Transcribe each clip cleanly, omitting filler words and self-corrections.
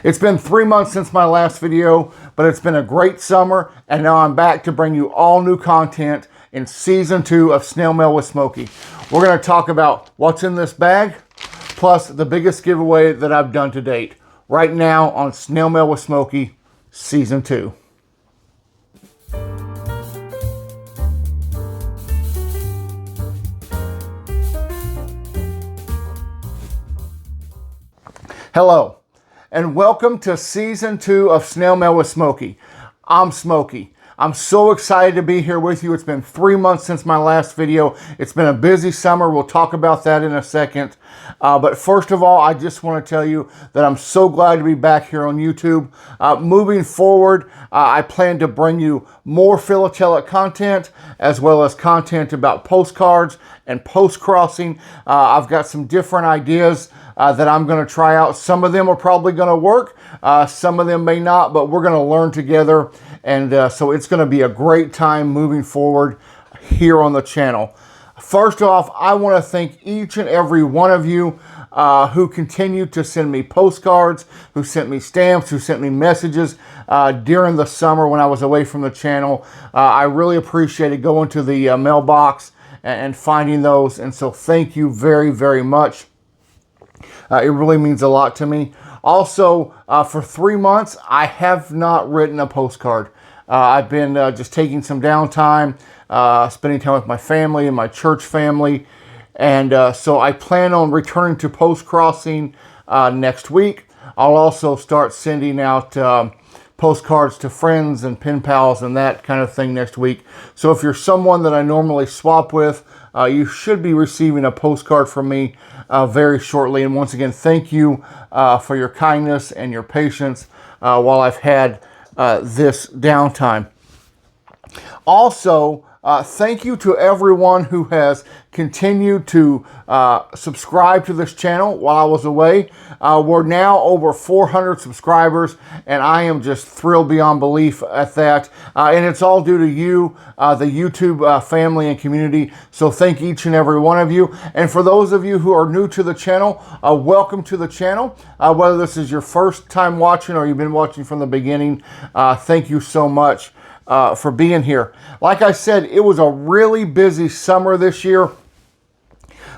It's been 3 months since my last video, but it's been a great summer, and now I'm back to bring you all new content in Season 2 of Snail Mail with Smokey. We're going to talk about what's in this bag, plus the biggest giveaway that I've done to date, right now on Snail Mail with Smokey, Season 2. Hello, and welcome to Season 2 of Snail Mail with Smokey. I'm Smokey. I'm so excited to be here with you. It's been 3 months since my last video. It's been a busy summer. We'll talk about that in a second. But first of all, I just want to tell you that I'm so glad to be back here on YouTube. Moving forward, I plan to bring you more philatelic content, as well as content about postcards and post-crossing. I've got some different ideas that I'm going to try out. Some of them are probably going to work. Some of them may not, but we're going to learn together. And so it's going to be a great time moving forward here on the channel. First off, I want to thank each and every one of you who continue to send me postcards, who sent me stamps, who sent me messages during the summer when I was away from the channel. I really appreciated going to the mailbox and finding those. And so thank you very, very much. It really means a lot to me. Also, for 3 months, I have not written a postcard. I've been just taking some downtime, spending time with my family and my church family. And so I plan on returning to post-crossing next week. I'll also start sending out postcards to friends and pen pals and that kind of thing next week. So if you're someone that I normally swap with, you should be receiving a postcard from me very shortly. And once again, thank you for your kindness and your patience while I've had this downtime. Also, thank you to everyone who has continued to subscribe to this channel while I was away. We're now over 400 subscribers, and I am just thrilled beyond belief at that. And it's all due to you, the YouTube family and community. So thank each and every one of you. And for those of you who are new to the channel, welcome to the channel. Whether this is your first time watching or you've been watching from the beginning, thank you so much for being here. Like I said, it was a really busy summer this year,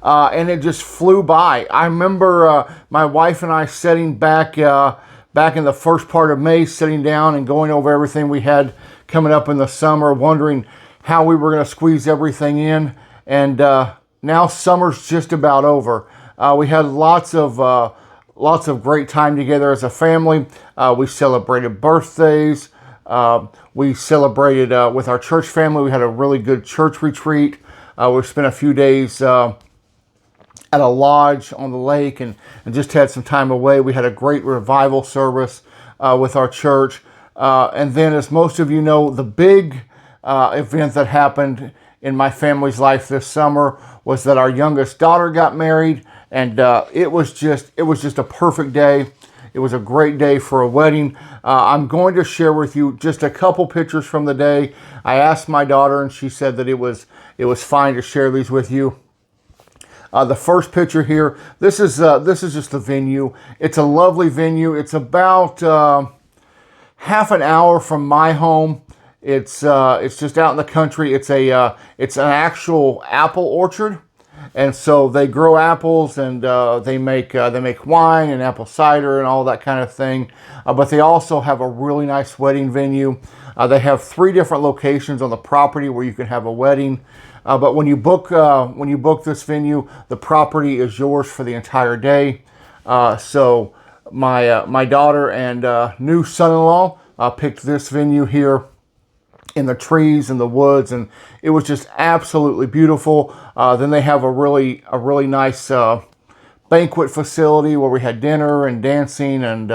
and it just flew by. I remember my wife and I sitting back in the first part of May, sitting down and going over everything we had coming up in the summer, wondering how we were going to squeeze everything in. And now summer's just about over. We had lots of great time together as a family. We celebrated birthdays. We celebrated with our church family. We had a really good church retreat. We spent a few days at a lodge on the lake and just had some time away. We had a great revival service with our church. And then, as most of you know, the big event that happened in my family's life this summer was that our youngest daughter got married. And it was just a perfect day. It was a great day for a wedding. I'm going to share with you just a couple pictures from the day. I asked my daughter, and she said that it was fine to share these with you. The first picture here, this is just the venue. It's a lovely venue. It's about half an hour from my home. It's just out in the country. It's an actual apple orchard. And so they grow apples, and they make wine and apple cider and all that kind of thing. But they also have a really nice wedding venue. They have 3 different locations on the property where you can have a wedding. But when you book this venue, the property is yours for the entire day. So my daughter and new son-in-law picked this venue here in the trees and the woods, and it was just absolutely beautiful. Then they have a really nice banquet facility where we had dinner and dancing, and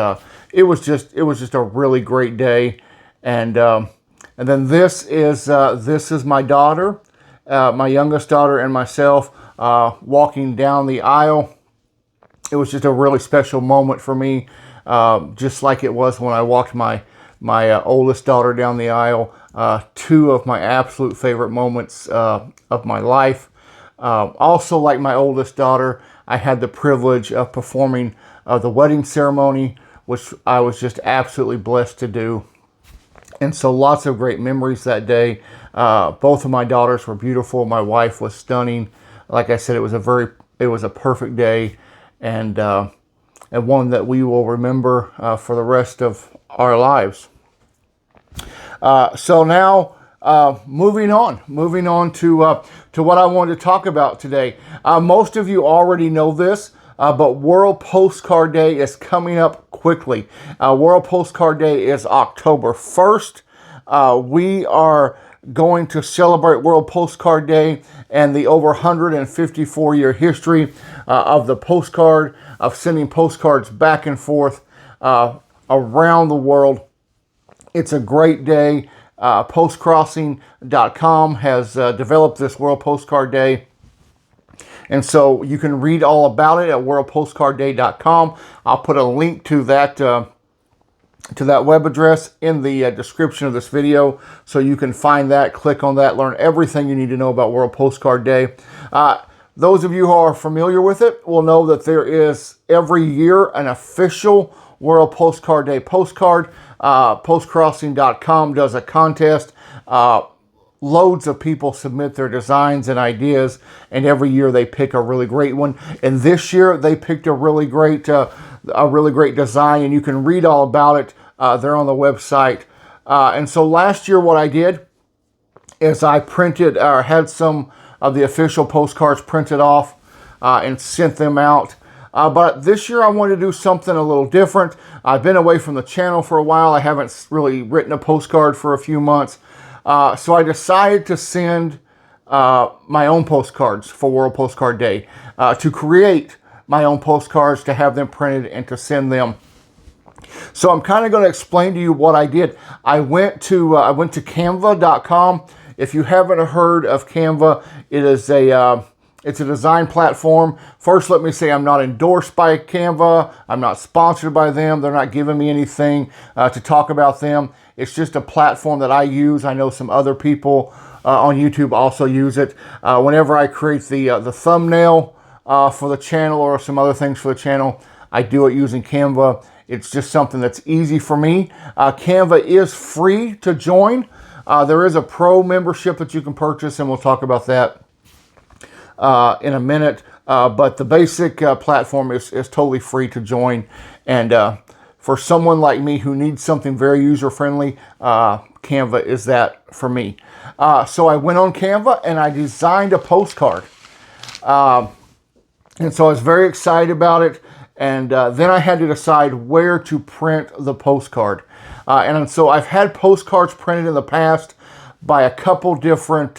it was just a really great day. And then this is my daughter, my youngest daughter, and myself walking down the aisle. It was just a really special moment for me, just like it was when I walked my oldest daughter down the aisle. 2 of my absolute favorite moments of my life. Also, like my oldest daughter, I had the privilege of performing the wedding ceremony which I was just absolutely blessed to do. And so lots of great memories that day. Both of my daughters were beautiful. My wife was stunning. Like I said, it was a perfect day, and one that we will remember for the rest of our lives. So now, moving on to what I wanted to talk about today. Most of you already know this, but World Postcard Day is coming up quickly. World Postcard Day is October 1st. We are going to celebrate World Postcard Day and the over 154-year history of the postcard, of sending postcards back and forth around the world. It's a great day. Postcrossing.com has developed this World Postcard Day. And so you can read all about it at worldpostcardday.com. I'll put a link to that web address in the description of this video, so you can find that, click on that, learn everything you need to know about World Postcard Day. Those of you who are familiar with it will know that there is every year an official World Postcard Day postcard. Postcrossing.com does a contest. Loads of people submit their designs and ideas, and every year they pick a really great one. And this year they picked a really great design, and you can read all about it there on the website. And so last year, what I did is I printed or had some of the official postcards printed off and sent them out. But this year I wanted to do something a little different. I've been away from the channel for a while. I haven't really written a postcard for a few months. So I decided to send my own postcards for World Postcard Day, to create my own postcards, to have them printed, and to send them. So I'm kind of going to explain to you what I did. I went to Canva.com. If you haven't heard of Canva, it's a design platform. First, let me say I'm not endorsed by Canva. I'm not sponsored by them. They're not giving me anything to talk about them. It's just a platform that I use. I know some other people on YouTube also use it. Whenever I create the thumbnail for the channel or some other things for the channel, I do it using Canva. It's just something that's easy for me. Canva is free to join. There is a pro membership that you can purchase, and we'll talk about that in a minute. But the basic platform is totally free to join. And for someone like me who needs something very user-friendly, Canva is that for me. So I went on Canva and I designed a postcard. And so I was very excited about it. And then I had to decide where to print the postcard. And so I've had postcards printed in the past by a couple different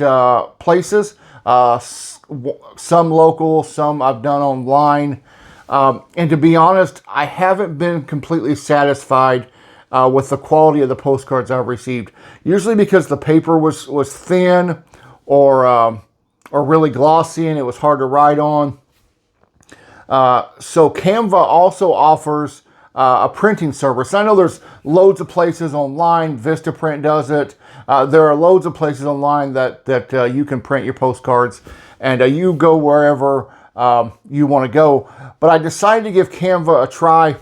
places. Some local, some I've done online. And to be honest, I haven't been completely satisfied with the quality of the postcards I've received. Usually because the paper was thin or really glossy and it was hard to write on. So Canva also offers a printing service. I know there's loads of places online. Vistaprint does it. There are loads of places online that you can print your postcards, and you go wherever you want to go. But I decided to give Canva a try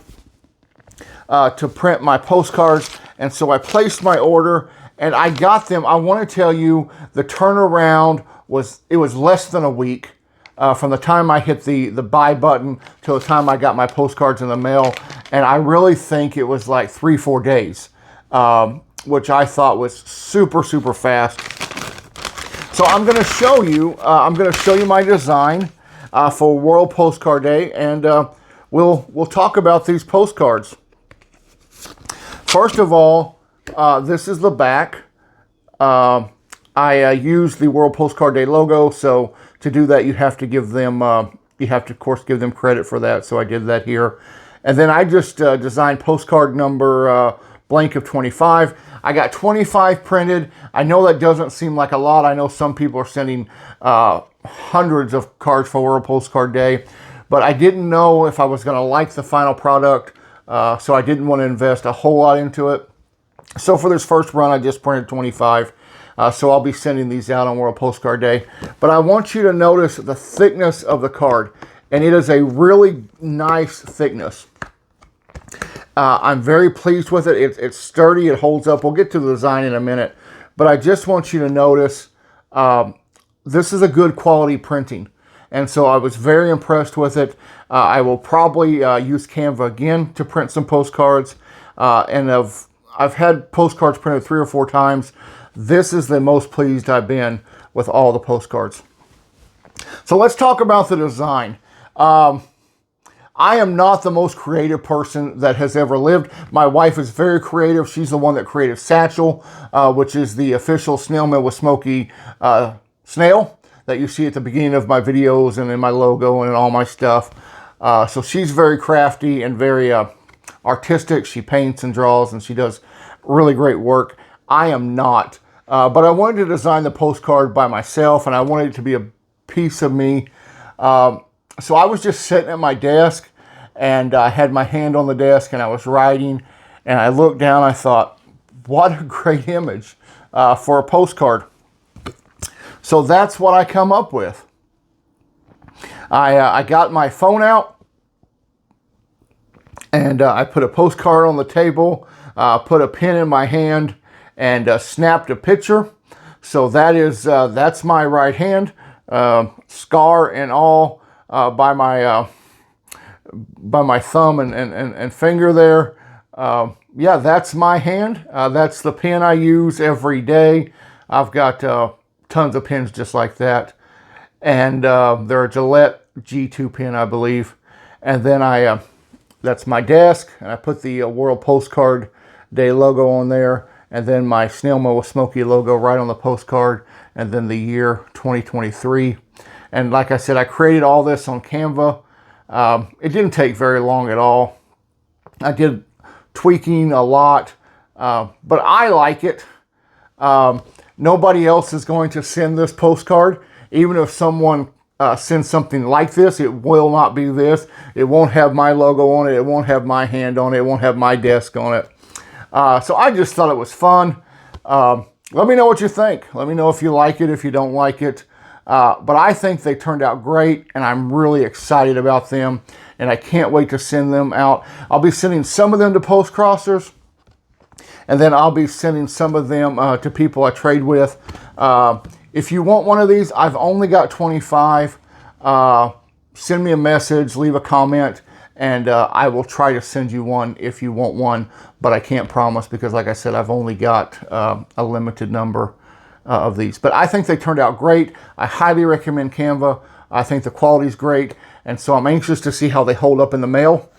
to print my postcards, and so I placed my order, and I got them. I want to tell you, the turnaround was less than a week. From the time I hit the buy button till the time I got my postcards in the mail. And I really think it was like 3-4 days, which I thought was super, super fast. So I'm going to show you, my design for World Postcard Day, and we'll talk about these postcards. First of all, this is the back. I use the World Postcard Day logo, so to do that, you have to give them, of course, give them credit for that. So I did that here. And then I just designed postcard number blank of 25. I got 25 printed. I know that doesn't seem like a lot. I know some people are sending hundreds of cards for World Postcard Day, but I didn't know if I was going to like the final product, so I didn't want to invest a whole lot into it. So for this first run, I just printed 25. So I'll be sending these out on World Postcard Day. But I want you to notice the thickness of the card. And it is a really nice thickness. I'm very pleased with it. It's sturdy. It holds up. We'll get to the design in a minute. But I just want you to notice this is a good quality printing. And so I was very impressed with it. I will probably use Canva again to print some postcards. And I've had postcards printed 3 or 4 times. This is the most pleased I've been with all the postcards. So let's talk about the design. I am not the most creative person that has ever lived. My wife is very creative. She's the one that created Satchel, which is the official Snail Mail with Smokey snail that you see at the beginning of my videos and in my logo and in all my stuff. So she's very crafty and very artistic. She paints and draws, and she does really great work. I am not. But I wanted to design the postcard by myself, and I wanted it to be a piece of me. So I was just sitting at my desk, and I had my hand on the desk, and I was writing, and I looked down, I thought, what a great image for a postcard. So that's what I come up with. I got my phone out, and I put a postcard on the table, put a pen in my hand, and snapped a picture. So that's my right hand, scar and all. By my thumb and finger there. Yeah, that's my hand. That's the pen I use every day. I've got tons of pens just like that. And they're a Gillette G2 pen, I believe. And then that's my desk. And I put the World Postcard Day logo on there. And then my Snail Mail with Smokey logo right on the postcard. And then the year 2023. And like I said, I created all this on Canva. It didn't take very long at all. I did tweaking a lot, but I like it. Nobody else is going to send this postcard. Even if someone sends something like this, it will not be this. It won't have my logo on it. It won't have my hand on it. It won't have my desk on it. So I just thought it was fun. Let me know what you think. Let me know if you like it, if you don't like it. But I think they turned out great, and I'm really excited about them, and I can't wait to send them out. I'll be sending some of them to Post Crossers, and then I'll be sending some of them to people I trade with. If you want one of these, I've only got 25. Send me a message, leave a comment, and I will try to send you one if you want one, but I can't promise because, like I said, I've only got a limited number of these. But I think they turned out great. I highly recommend Canva. I think the quality is great, and so I'm anxious to see how they hold up in the mail.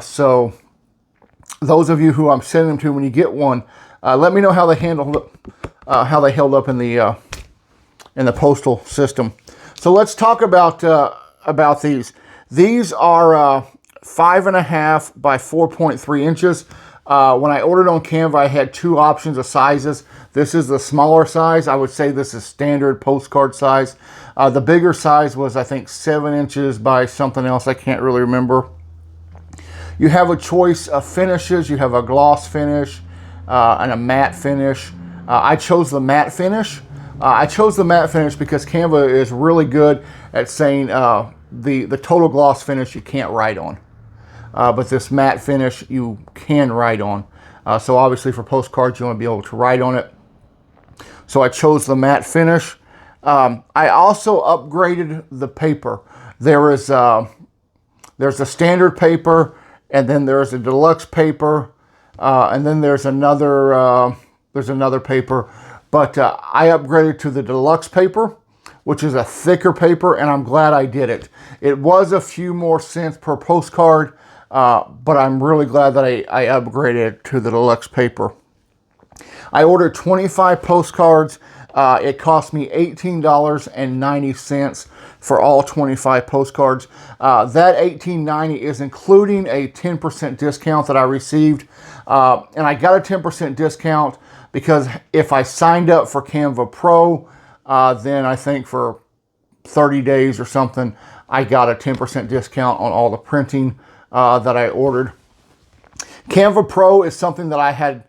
So those of you who I'm sending them to, when you get one, let me know how they held up in the postal system. So let's talk about these. These are 5.5 by 4.3 inches. When I ordered on Canva, I had 2 options of sizes. This is the smaller size. I would say this is standard postcard size. The bigger size was, I think, 7 inches by something else. I can't really remember. You have a choice of finishes. You have a gloss finish and a matte finish. I chose the matte finish. I chose the matte finish because Canva is really good at saying the total gloss finish you can't write on. But this matte finish you can write on. So obviously for postcards you want to be able to write on it. So I chose the matte finish. I also upgraded the paper. There's a standard paper, and then there's a deluxe paper, and then there's another paper. But I upgraded to the deluxe paper, which is a thicker paper, and I'm glad I did it. It was a few more cents per postcard, but I'm really glad that I upgraded to the deluxe paper. I ordered 25 postcards. It cost me $18.90 for all 25 postcards. That $18.90 is including a 10% discount that I received. And I got a 10% discount because if I signed up for Canva Pro, then I think for 30 days or something, I got a 10% discount on all the printing that I ordered. Canva Pro is something that I had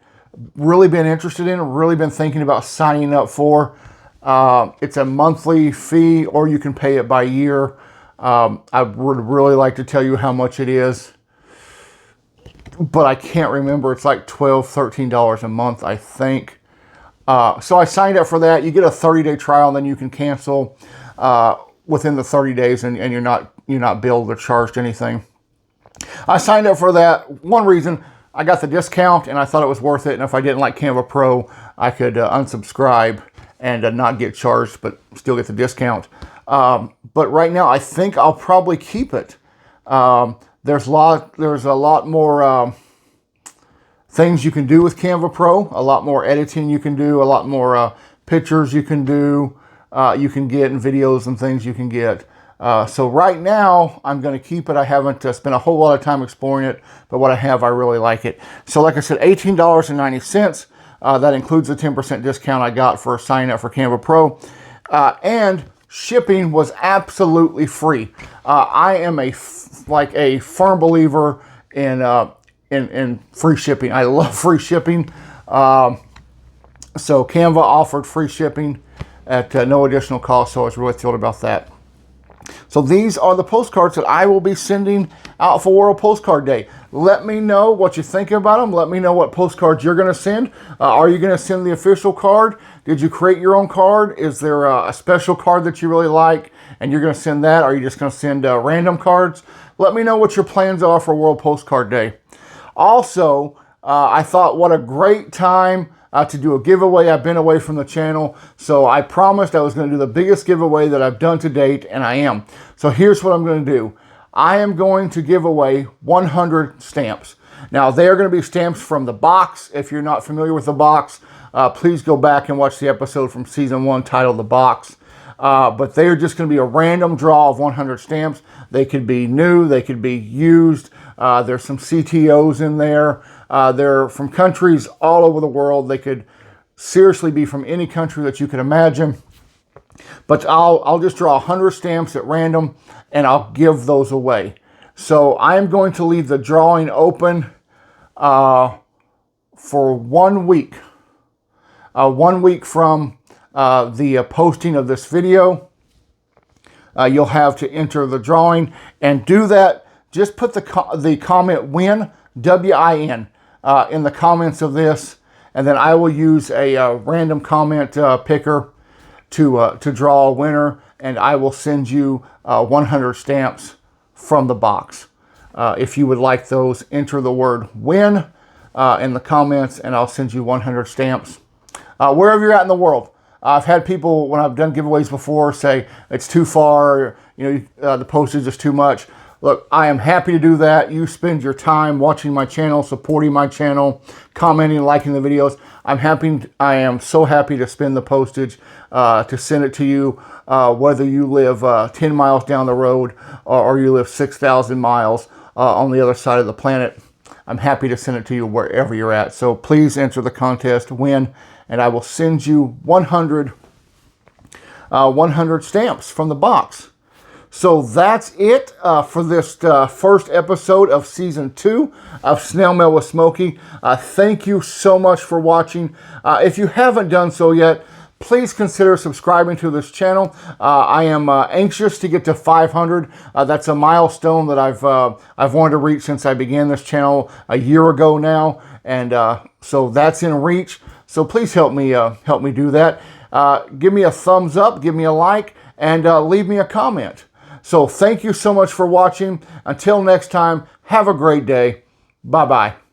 really been interested in, really been thinking about signing up for. It's a monthly fee, or you can pay it by year. I would really like to tell you how much it is. but I can't remember. It's like $12, $13 a month, I think. So I signed up for that. You get a 30-day trial, and then you can cancel within the 30 days, and you're not billed or charged anything. I signed up for that. One reason, I got the discount, and I thought it was worth it. And if I didn't like Canva Pro, I could unsubscribe and not get charged, but still get the discount. But right now, I think I'll probably keep it. There's a lot more things you can do with Canva Pro, a lot more editing you can do, a lot more pictures you can do, you can get, and videos and things you can get. So right now, I'm going to keep it. I haven't spent a whole lot of time exploring it, but what I have, I really like it. So like I said, $18.90. That includes the 10% discount I got for signing up for Canva Pro. And shipping was absolutely free. I am a firm believer in free shipping. I love free shipping. So Canva offered free shipping at no additional cost, so I was really thrilled about that. So these are the postcards that I will be sending out for World Postcard Day. Let me know what you think about them. Let me know what postcards you're going to send. Are you going to send the official card? Did you create your own card? Is there a special card that you really like and you're going to send that? Or are you just going to send random cards? Let me know what your plans are for World Postcard Day. Also, I thought what a great time to do a giveaway. I've been away from the channel, so I promised I was going to do the biggest giveaway that I've done to date, and I am. So here's what I'm going to do. I am going to give away 100 stamps. Now, they are going to be stamps from the box. If you're not familiar with the box, please go back and watch the episode from season 1 titled The Box. But they are just going to be a random draw of 100 stamps. They could be new, they could be used. There's some CTOs in there. They're from countries all over the world. They could seriously be from any country that you could imagine. But I'll just draw 100 stamps at random, and I'll give those away. So I'm going to leave the drawing open for 1 week. 1 week from the posting of this video. You'll have to enter the drawing, and do that. Just put the comment WIN, W-I-N, in the comments of this, and then I will use a random comment picker to draw a winner, and I will send you 100 stamps from the box. If you would like those, enter the word WIN in the comments, and I'll send you 100 stamps wherever you're at in the world. I've had people, when I've done giveaways before, say it's too far, the postage is too much. Look, I am happy to do that. You spend your time watching my channel, supporting my channel, commenting, liking the videos. I am so happy to spend the postage to send it to you, whether you live 10 miles down the road or you live 6,000 miles on the other side of the planet. I'm happy to send it to you wherever you're at. So please enter the contest, win, and I will send you 100 stamps from the box. So that's it for this first episode of Season 2 of Snail Mail with Smokey. Thank you so much for watching. If you haven't done so yet, please consider subscribing to this channel. I am anxious to get to 500. That's a milestone that I've wanted to reach since I began this channel a year ago now, and so that's in reach. So please help me do that. Give me a thumbs up, give me a like, and leave me a comment. So thank you so much for watching. Until next time, have a great day. Bye-bye.